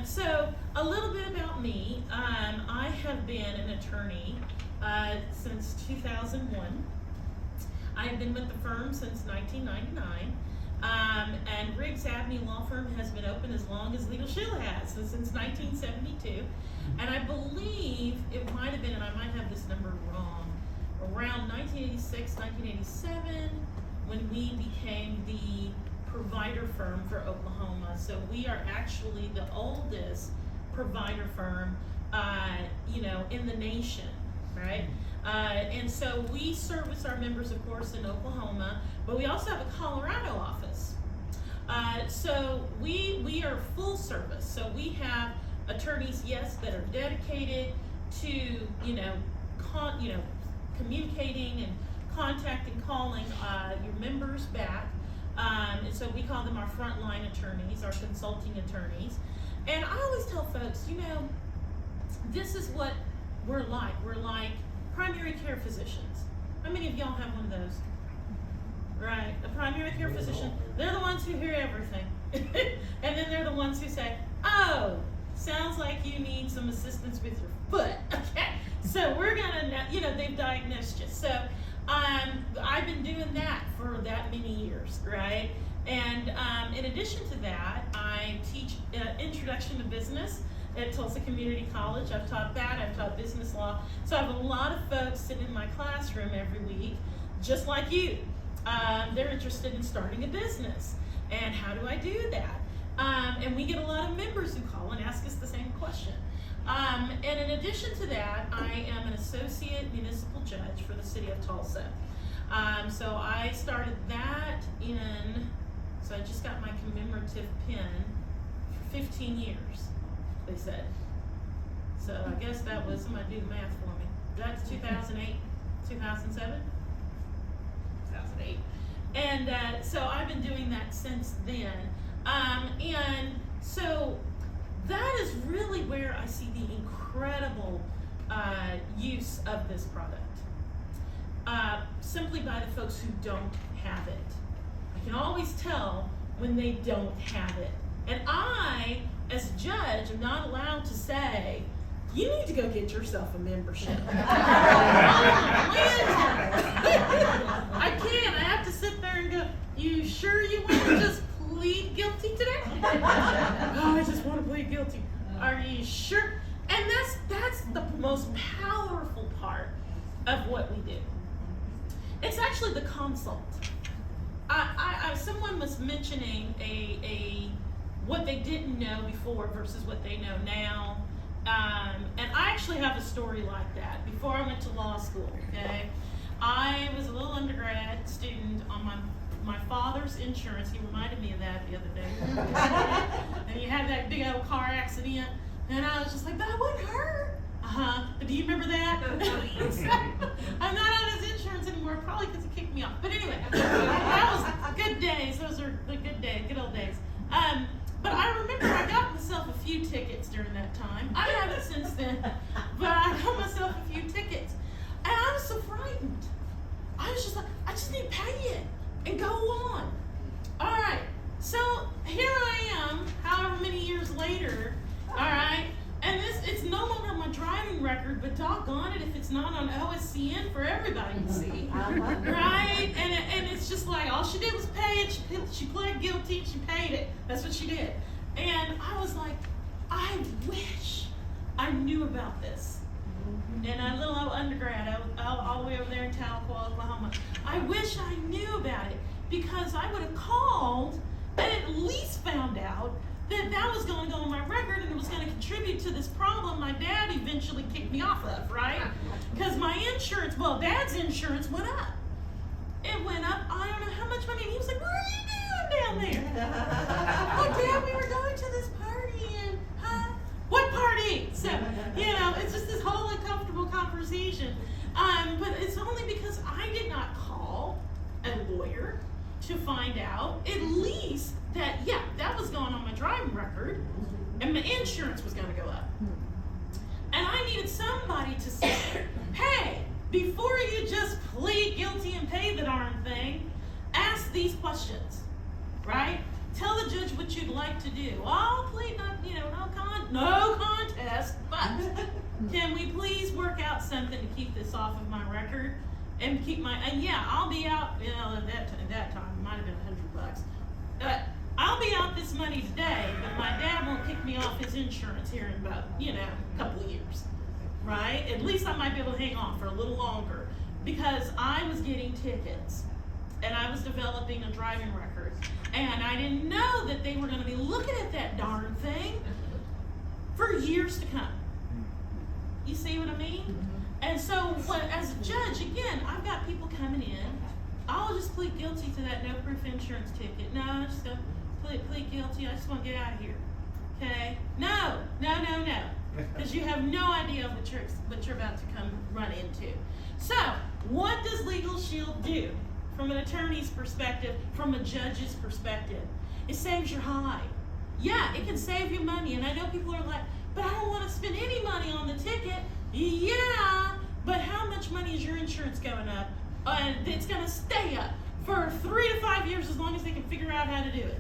So a little bit about me. I have been an attorney since 2001. I have been with the firm since 1999. And Riggs Avenue Law Firm has been open as long as LegalShield has, so since 1972. And I believe it might have been, and I might have this number wrong, around 1986, 1987, when we became the provider firm for Oklahoma. So we are actually the oldest provider firm, in the nation, right? And so we service our members, of course, in Oklahoma, but we also have a Colorado office. So we are full service. So we have attorneys, yes, that are dedicated to, communicating and contacting, calling your members back. And so we call them our frontline attorneys, our consulting attorneys. And I always tell folks, this is what we're like. We're like primary care physicians. How many of y'all have one of those? Right, a primary care physician, they're the ones who hear everything. And then they're the ones who say, oh, sounds like you need some assistance with your foot. Okay, so we're gonna, they've diagnosed you. So I've been doing that for that many years, right? And in addition to that, I teach Introduction to Business at Tulsa Community College. I've taught that, I've taught business law. So I have a lot of folks sitting in my classroom every week, just like you. They're interested in starting a business. And how do I do that? And we get a lot of members who call and ask us the same question. And in addition to that, I am an associate municipal judge for the city of Tulsa. So I started that so I just got my commemorative pin for 15 years, they said. So I guess that was, somebody do the math for me. That's 2008, 2007? 2008. And so I've been doing that since then. And so that is really where I see the incredible use of this product. Simply by the folks who don't have it. I can always tell when they don't have it. And I, as a judge, am not allowed to say, you need to go get yourself a membership. I can't. I have to sit there and go, you sure you want to just plead guilty today? Oh, I just want to plead guilty. Are you sure? And that's the most powerful part of what we do. It's actually the consult. Someone was mentioning what they didn't know before versus what they know now. And I actually have a story like that. Before I went to law school, okay, I was a little undergrad student on my father's insurance. He reminded me of that the other day. And he had that big old car accident, and I was just like, that wouldn't hurt. Do you remember that? I'm not on his insurance anymore, probably because he kicked me off. But anyway, that was good days. Those are the good old days. But I remember I got myself a few tickets during that time. I haven't since then, but I got myself a few tickets. And I was so frightened. I was just like, I just need to pay it and go on. All right, so here I am, however many years later, all right, and it's no longer on my driving record, but doggone it if it's not on OSCN for everybody to see, right? And it's just like, all she did was pay it, she pled guilty, and she paid it. That's what she did. And I was like, I wish I knew about this. And a little old undergrad, all the way over there in Tahlequah, Oklahoma. I wish I knew about it, because I would have called and at least found out that was going to go on my record, and it was going to contribute to this problem my dad eventually kicked me off of, right? Because my insurance, Dad's insurance went up. It went up, I don't know how much money, and he was like, what are you doing down there? Oh, Dad, we were going to this party, and, what party? So, it's just this whole uncomfortable conversation. But it's only because I did not call a lawyer to find out at least that, that was going on my driving record, and my insurance was going to go up. And I needed somebody to say, hey, before you just plead guilty and pay the darn thing, ask these questions, right? Tell the judge what you'd like to do. Well, I'll plead not, no work out something to keep this off of my record and keep my, and yeah, I'll be out, you know, at that time, it might have been $100. I'll be out this money today, but my dad won't kick me off his insurance here in about, you know, a couple of years, right? At least I might be able to hang on for a little longer because I was getting tickets and I was developing a driving record, and I didn't know that they were going to be looking at that darn thing for years to come. You see what I mean? And so, as a judge, again, I've got people coming in. I'll just plead guilty to that no proof insurance ticket. No, I'm just going to plead guilty. I just want to get out of here. Okay? No. Because you have no idea what you're about to come run into. So, what does LegalShield do? From an attorney's perspective, from a judge's perspective, it saves your hide. Yeah, it can save you money, and I know people are like, but I don't want to spend any money on the ticket. Yeah, but how much money is your insurance going up? It's going to stay up for 3 to 5 years as long as they can figure out how to do it.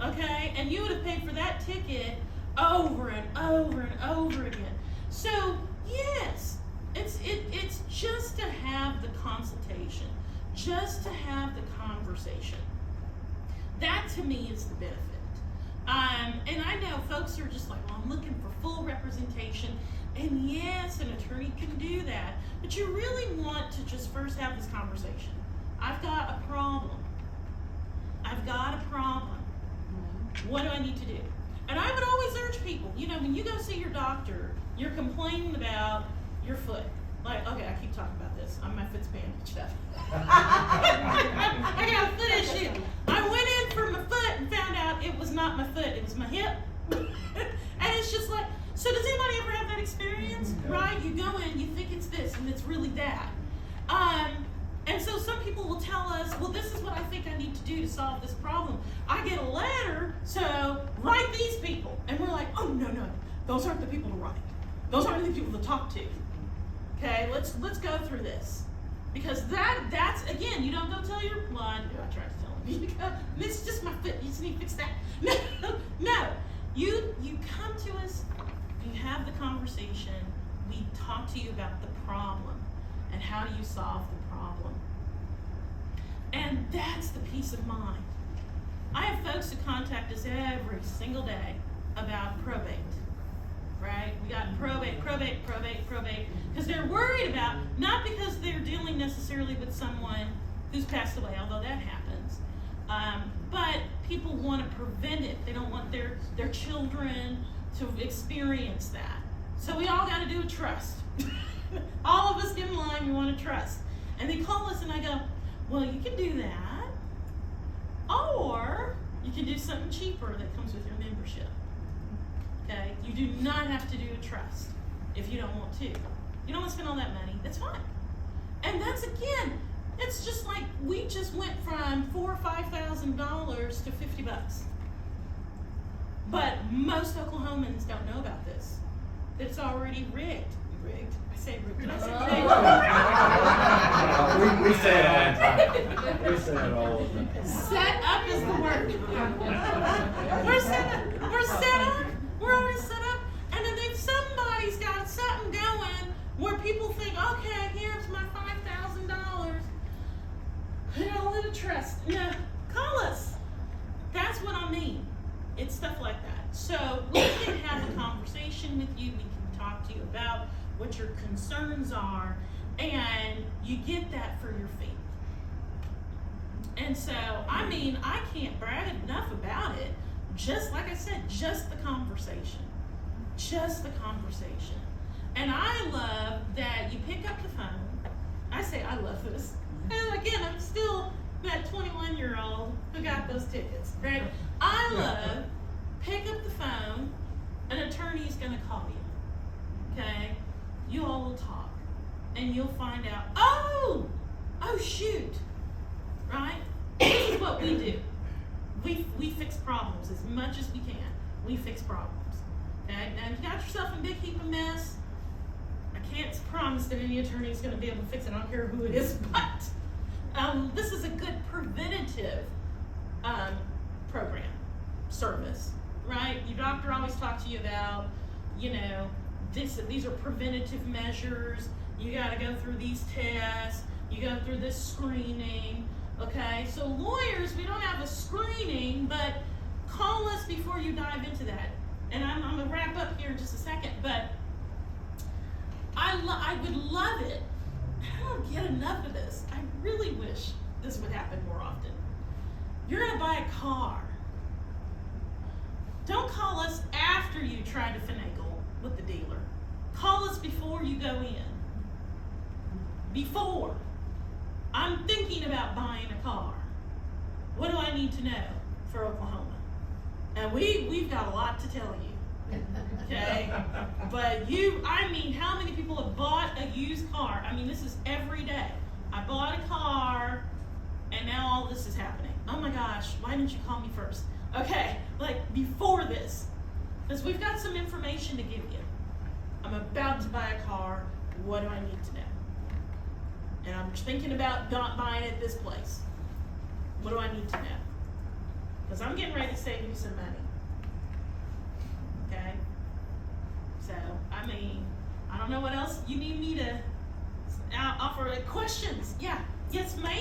Okay, and you would have paid for that ticket over and over and over again. So yes, it's just to have the consultation. Just to have the conversation. That to me is the benefit. And I know folks are just like, well, I'm looking for full representation. And yes, an attorney can do that. But you really want to just first have this conversation. I've got a problem. What do I need to do? And I would always urge people, you know, when you go see your doctor, you're complaining about your foot. Like, okay, I keep talking about this. My foot's bandaged up. I got a foot issue. I went in for my foot and found out it was not my foot, it was my hip. And it's just like, so does anybody ever have that experience? Right? You go in, you think it's this, and it's really that. And so some people will tell us, well, this is what I think I need to do to solve this problem. I get a letter, so write these people. And we're like, oh, no, those aren't the people to write. Those aren't the people to talk to. Okay, let's go through this. Because that's again, you don't go tell your, well, I tried to tell him, you go, it's just my foot, you just need to fix that. No, you come to us, you have the conversation, we talk to you about the problem, and how do you solve the problem. And that's the peace of mind. I have folks who contact us every single day about probate. Right? We got probate, because they're worried about, not because they're dealing necessarily with someone who's passed away, although that happens, but people want to prevent it. They don't want their children to experience that. So we all got to do a trust. All of us get in line, we want to trust. And they call us and I go, well, you can do that, or you can do something cheaper that comes with your membership. Okay? You do not have to do a trust if you don't want to. You don't want to spend all that money, that's fine. And that's, again, it's just like we just went from $4,000 or $5,000 to $50. But most Oklahomans don't know about this. It's already rigged. I say rigged. Did I say rigged? We say it all the time. We say it all the time. Set up is the word. We're set up. We're already set up. And then if somebody's got something going where people think, okay, here's my $5,000. Put it all in a trust. No, call us. That's what I mean. It's stuff like that. So we can have a conversation with you. We can talk to you about what your concerns are, and you get that for your fee. And so, I mean, I can't brag enough about it. Just like I said, just the conversation. Just the conversation. And I love that you pick up the phone. I say I love this. And again, I'm still that 21-year-old who got those tickets, right? I love pick up the phone, an attorney's going to call you, okay? You all will talk, and you'll find out, oh shoot, right? This is what we do. We fix problems as much as we can. We fix problems, okay? Now, if you got yourself in a big heap of mess, I can't promise that any attorney is going to be able to fix it. I don't care who it is, but this is a good preventative program, service, right? Your doctor always talks to you about, you know, these are preventative measures. You got to go through these tests. You go through this screening. Okay, so lawyers, we don't have a screening, but call us before you dive into that. And I'm going to wrap up here in just a second, but I would love it. I don't get enough of this. I really wish this would happen more often. You're going to buy a car. Don't call us after you try to finagle with the dealer. Call us before you go in. Before. I'm thinking about buying a car. What do I need to know for Oklahoma? And we've got a lot to tell you. Okay? But how many people have bought a used car? I mean, this is every day. I bought a car, and now all this is happening. Oh my gosh, why didn't you call me first? Okay, like before this. Because we've got some information to give you. I'm about to buy a car. What do I need to know? And I'm thinking about not buying at this place. What do I need to know? Because I'm getting ready to save you some money. Okay? So, I mean, I don't know what else you need me to offer. Questions? Yeah. Yes, ma'am.